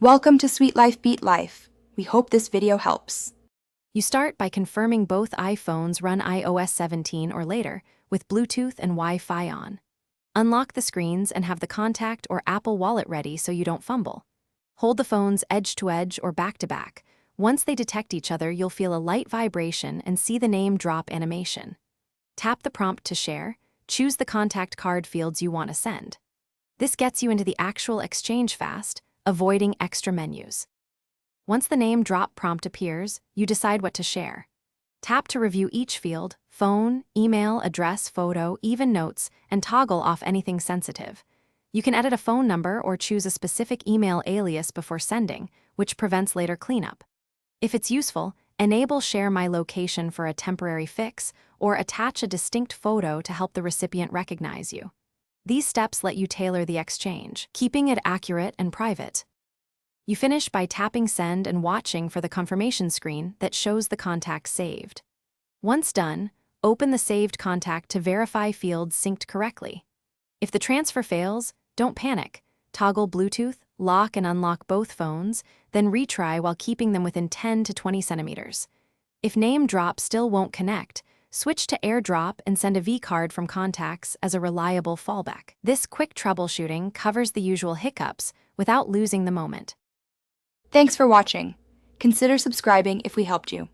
Welcome to Sweet Life Beat Life. We hope this video helps. You start by confirming both iPhones run iOS 17 or later, with Bluetooth and Wi-Fi on. Unlock the screens and have the contact or Apple Wallet ready so you don't fumble. Hold the phones edge to edge or back to back. Once they detect each other, you'll feel a light vibration and see the name drop animation. Tap the prompt to share. Choose the contact card fields you want to send. This gets you into the actual exchange fast, avoiding extra menus. Once the name drop prompt appears, you decide what to share. Tap to review each field: phone, email, address, photo, even notes, and toggle off anything sensitive. You can edit a phone number or choose a specific email alias before sending, which prevents later cleanup. If it's useful, enable Share My Location for a temporary fix, or attach a distinct photo to help the recipient recognize you. These steps let you tailor the exchange, keeping it accurate and private. You finish by tapping Send and watching for the confirmation screen that shows the contact saved. Once done, open the saved contact to verify fields synced correctly. If the transfer fails, don't panic. Toggle Bluetooth, lock and unlock both phones, then retry while keeping them within 10 to 20 centimeters. If name drop still won't connect, switch to AirDrop and send a V-card from contacts as a reliable fallback. This quick troubleshooting covers the usual hiccups without losing the moment. Thanks for watching. Consider subscribing if we helped you.